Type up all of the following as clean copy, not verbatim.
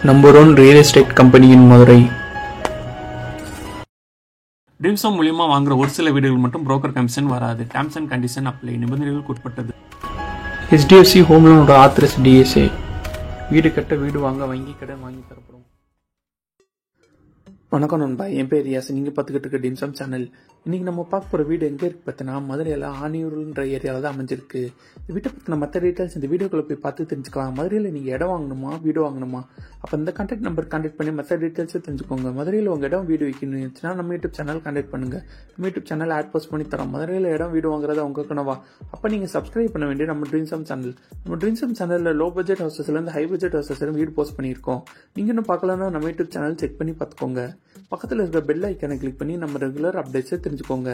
Number 1 real estate company in Madurai. Dreams home மூலியமாக வாங்குற ஒரு சில வீடுகள் மட்டும் புரோக்கர் கமிஷன் வராது. Terms and condition apply. நிபந்தனைகளுக்கு உட்பட்டது. HDFC ஹோம் லோனோட ஆத்தரைஸ் DSA. வீடு கட்ட, வீடு வாங்க, வங்கி கடன் வாங்கி தரப்படும். வணக்கம் நண்பா, என் பேர் ரியாஸ். நீங்கள் பார்த்துக்கிட்டு இருக்க டிம்சம் சேனல். இன்றைக்கி நம்ம பார்க்க போகிற வீடு எங்கே இருக்குது பார்த்தீங்கன்னா, மதுரையில் ஆணியூர்ன்ற ஏரியாவில் தான் அமைஞ்சிருக்கு. இந்த வீட்டை பற்றின மற்ற டீட்டெயில்ஸ் இந்த வீடியோக்குள்ளே போய் பார்த்து தெரிஞ்சுக்கலாம். மதுரையில் நீங்கள் இடம் வாங்கணுமா, வீடு வாங்கணுமா, அப்போ இந்த கான்டாக்ட் நம்பர் கான்டாக்ட் பண்ணி மற்ற டீட்டெயில்ஸை தெரிஞ்சுக்கோங்க. மதுரையில் உங்கள் இடம் வீடு வைக்கணும்னுச்சுன்னா நம்ம யூடியூப் சேனல் கான்டாக்ட் பண்ணுங்கள். நம்ம யூடியூப் சேனல் ஆட் போஸ்ட் பண்ணி தரோம். மதுரையில் இடம் வீடு வாங்குறது உங்கள் கனவா? அப்போ நீங்கள் சப்ஸ்கிரைப் பண்ண வேண்டிய நம்ம ட்ரீம்சம் சேனல். நம்ம ட்ரீம்சம் சேனலில் லோ பட்ஜெட் ஹவுசஸ்லேருந்து ஹை பட்ஜெட் ஹவுசஸ்லேருந்து வீடு போஸ்ட் பண்ணியிருக்கோம். நீங்கள் இன்னும் பார்க்கலன்னா நம்ம யூடியூப் சேனல் செக் பண்ணி பார்த்துக்கோங்க. பக்கத்தில் இருக்கிற பெல் ஐக்கானை கிளிக் பண்ணி நம்ம ரெகுலர் அப்டேட்ஸை தெரிஞ்சுக்கோங்க.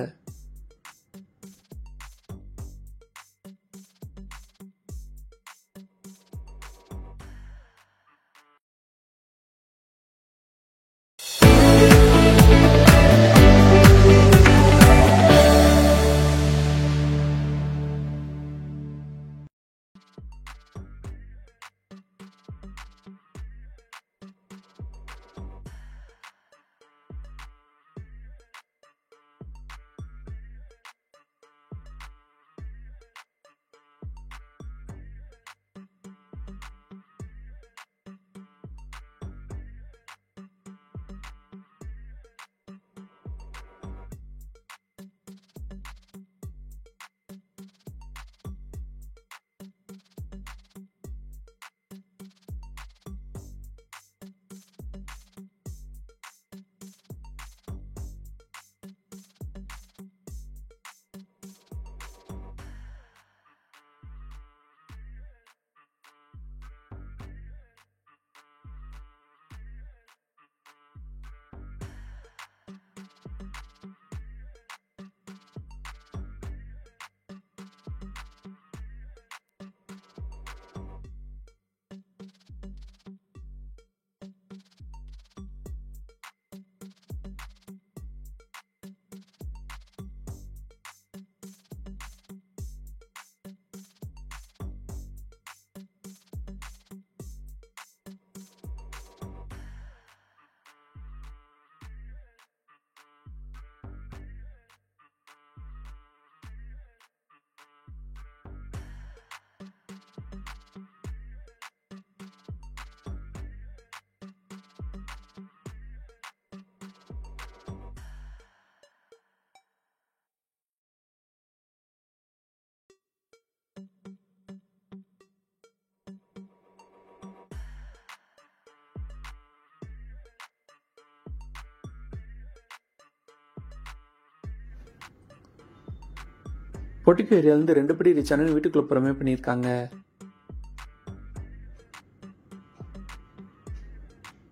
பொட்டிக்கு ஏரியாவிலேருந்து 2 படி ரீச்சான வீட்டுக்குள்ள புறமே பண்ணியிருக்காங்க.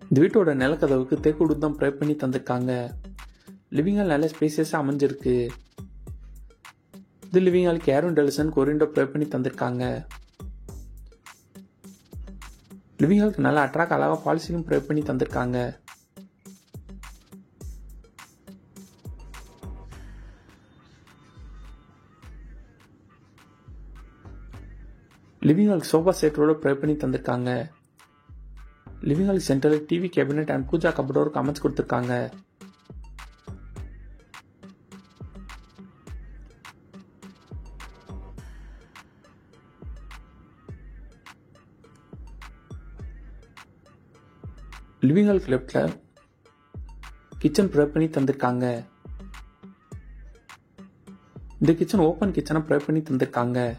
இந்த வீட்டோட நிலக்கதவுக்கு தேக்குடு தான் ப்ரே பண்ணி தந்திருக்காங்க. லிவிங் ஹால் நல்ல ஸ்பேசியஸாக அமைஞ்சிருக்கு. இது லிவிங் ஹாலுக்கு ஏரோன் டெலிசன் கொரிண்டோ ப்ரே பண்ணி தந்திருக்காங்க. லிவிங் ஹாலுக்கு நல்லா அட்ராக்ட் அழகாக பாலிசியும் ப்ரே பண்ணி தந்திருக்காங்க. லிவிங் ஹாலுக்கு சோஃபா செட்டோட ப்ரே பண்ணி தந்திருக்காங்க. லிவிங் ஹாலுக்கு சென்டரில் டிவி கேபினெட் அண்ட் பூஜா கபடோருக்கு அமைச்சு கொடுத்துருக்காங்க. லிவிங் ஹாலுக்கு லெஃப்ட்ல கிச்சன் ப்ரே பண்ணி தந்திருக்காங்க. இந்த கிச்சன் ஓப்பன் கிச்சனை ப்ரே பண்ணி தந்திருக்காங்க.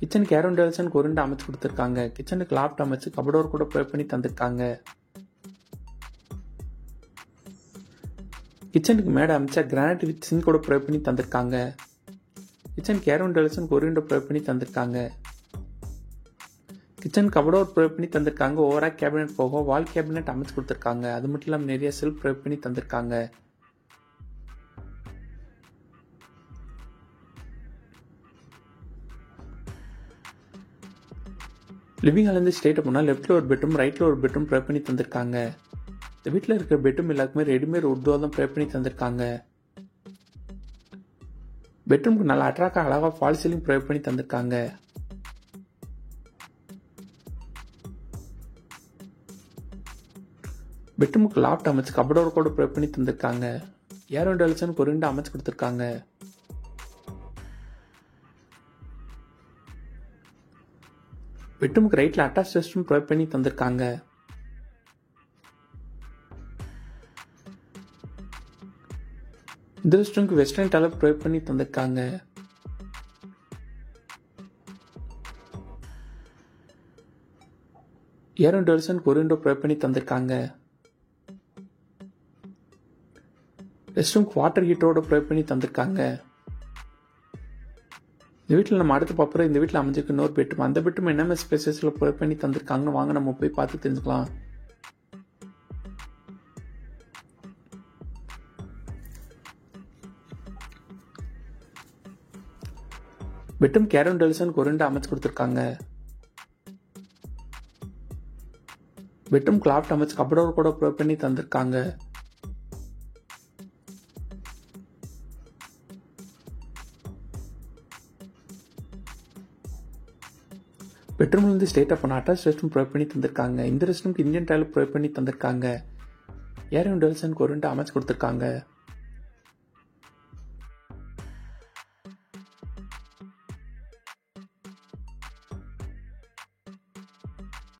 கிச்சனுக்கு ஏரோன் டெலிசன் கொரிண்டோ அமைச்சு கொடுத்துருக்காங்க. கிச்சனுக்கு லாப்ட் அமைச்சு கபடோர் கூட ப்ரே பண்ணி தந்திருக்காங்க. கிச்சனுக்கு மேடை அமைச்சா கிரானைட் வித் சிங்க் கூட ப்ரே பண்ணி தந்திருக்காங்க. கிச்சனுக்கு ஏரோன் டெலிசன் கொரிண்டோ ப்ரே பண்ணி தந்திருக்காங்க. கிச்சன் கபடோர் ப்ரே பண்ணி தந்திருக்காங்க. ஓவரா கேபினெட் போக வால் கேபினெட் அமைச்சு கொடுத்துருக்காங்க. அது மட்டும் இல்லாமல் நிறைய செல்ஃப் ப்ரே பண்ணி தந்திருக்காங்க. லிவிங் ஹாலேருந்து ஸ்ட்ரெயிட்டாக போனால் லெஃப்ட்டில் ஒரு பெட்ரூம், ரைட்டில் ஒரு பெட்ரூம் ப்ரே பண்ணி தந்திருக்காங்க. இந்த வீட்டில் இருக்கிற பெட்ரூம் எல்லாருக்குமே ரெடிமேட் உட்துவா தான் ப்ரே பண்ணி தந்திருக்காங்க. பெட்ரூம்க்கு நல்லா அட்ராக்டாக அழகாக ஃபால் சீலிங் ப்ரே பண்ணி தந்திருக்காங்க. பெட்ரூமுக்கு லாஃப்ட் அமைச்சு கபடோட கூட ப்ரொவைட் பண்ணி தந்திருக்காங்க. ஏர் விண்டோ எலிவேஷனுக்கு ஒரு விண்டோ அமைச்சு கொடுத்துருக்காங்க. பெட்ரூமுக்கு ரைட்ல அட்டாச் ரெஸ்ட் ரூம் ப்ரொவைட் பண்ணி தந்திருக்காங்க. இந்த ரெஸ்ட் ரூமுக்கு வெஸ்டர்ன் டாய்லெட் ப்ரொவைட் பண்ணி தந்திருக்காங்க. ஏர் விண்டோ எலிவேஷனுக்கு ஒரு விண்டோ ப்ரொவைட் பண்ணி தந்திருக்காங்க. ரெஸ்ட் ரூமுக்கு வாட்டர் ஹீட்டரோட ப்ரொவைட் பண்ணி தந்திருக்காங்க. இந்த வீட்டில் நம்ம அடுத்து பார்ப்போம். இந்த வீட்டில் அமைஞ்சிருக்கு இன்னொரு பெட்ரூம். அந்த பெட்ரூம் என்னென்ன ஸ்பேசஸில் ப்ரொவைட் பண்ணி தந்திருக்காங்கன்னு வாங்க நம்ம போய் பார்த்து தெரிஞ்சுக்கலாம். பெட்ரூம் கேர் விண்டோ எலிவேஷனுக்கு ஒரு விண்டோ அமைச்சு கொடுத்துருக்காங்க. பெட்ரூம் லாஃப்ட் அமைச்சு கபடோட கூட ப்ரொவைட் பண்ணி தந்திருக்காங்க. பெட்ரூம்ல இருந்து ஸ்ட்ரெயிட்டா போன அட்டாச் ரெஸ்ட் ரூம் ப்ரொவைட் பண்ணி தந்திருக்காங்க. இந்த ரெஸ்ட் ரூமுக்கு இந்தியன் டாய்லெட் ப்ரொவைட் பண்ணி தந்திருக்காங்க. ஏர் விண்டோ எலிவேஷனுக்கு ஒரு விண்டோ அமைச்சு கொடுத்துருக்காங்க.